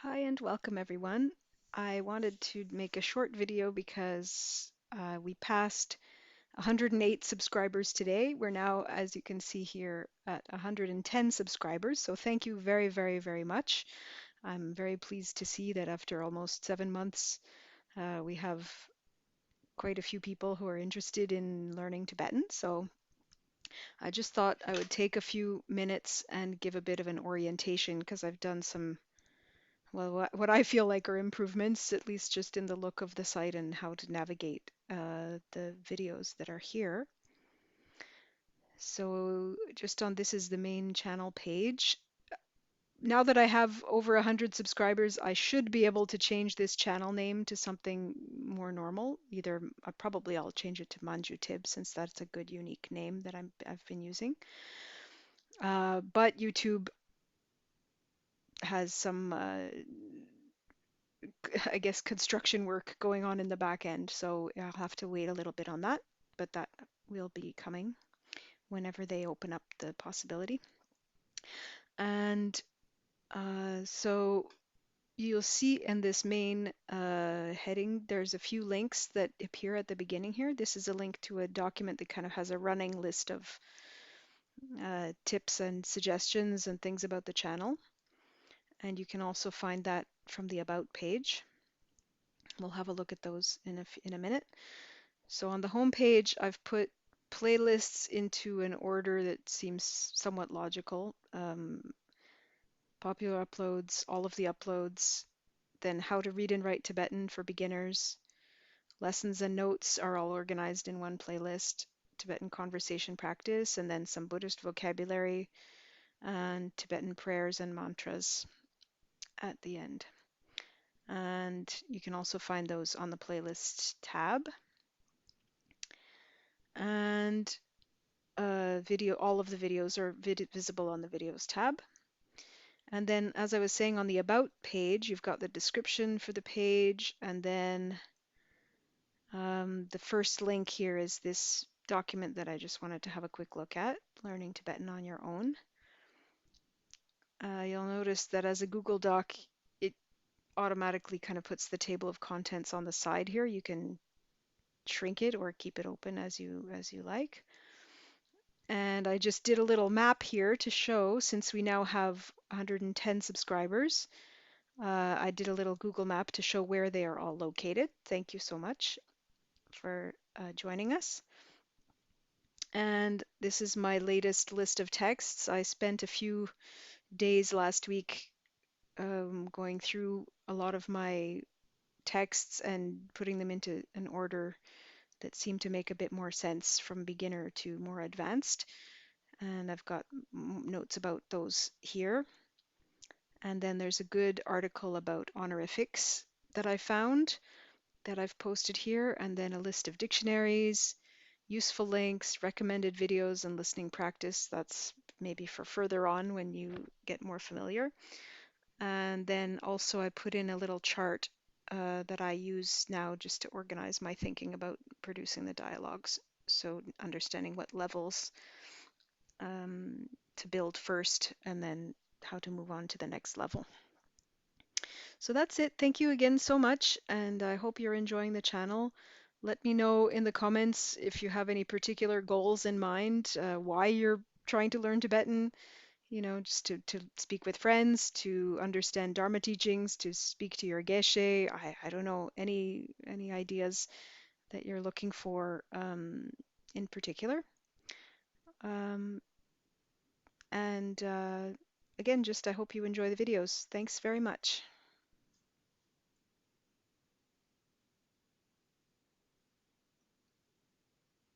Hi and welcome everyone. I wanted to make a short video because we passed 108 subscribers today. We're now, as you can see here, at 110 subscribers. So thank you very, very, very much. I'm very pleased to see that after almost 7 months, we have quite a few people who are interested in learning Tibetan. So I just thought I would take a few minutes and give a bit of an orientation because I've done some what I feel like are improvements, at least just in the look of the site and how to navigate the videos that are here. So just on this is the main channel page. Now that I have over 100 subscribers, I should be able to change this channel name to something more normal. Either probably I'll change it to ManjuTib since that's a good unique name that I've been using. But YouTube has some I guess, construction work going on in the back end. So I'll have to wait a little bit on that, but that will be coming whenever they open up the possibility. And so you'll see in this main heading, there's a few links that appear at the beginning here. This is a link to a document that kind of has a running list of tips and suggestions and things about the channel. And you can also find that from the About page. We'll have a look at those in a minute. So on the home page, I've put playlists into an order that seems somewhat logical. Popular uploads, all of the uploads, then how to read and write Tibetan for beginners. Lessons and notes are all organized in one playlist. Tibetan conversation practice, and then some Buddhist vocabulary and Tibetan prayers and mantras at the end. And you can also find those on the playlist tab. And all of the videos are visible on the videos tab. And then, as I was saying, on the About page, you've got the description for the page, and then the first link here is this document that I just wanted to have a quick look at, Learning Tibetan on Your Own. You'll notice that as a Google Doc, it automatically kind of puts the table of contents on the side here. You can shrink it or keep it open as you like. And I just did a little map here to show, since we now have 110 subscribers, I did a little Google map to show where they are all located. Thank you so much for joining us. And this is my latest list of texts. I spent a few days last week going through a lot of my texts and putting them into an order that seemed to make a bit more sense from beginner to more advanced. And I've got notes about those here. And then there's a good article about honorifics that I found that I've posted here, and then a list of dictionaries, useful links, recommended videos, and listening practice. That's maybe for further on when you get more familiar. And then also I put in a little chart that I use now just to organize my thinking about producing the dialogues. So understanding what levels to build first, and then how to move on to the next level. So that's it. Thank you again so much, and I hope you're enjoying the channel. Let me know in the comments if you have any particular goals in mind, why you're trying to learn Tibetan, just to speak with friends, to understand Dharma teachings, to speak to your geshe. I don't know, any ideas that you're looking for in particular. Um, and again, just I hope you enjoy the videos. Thanks very much.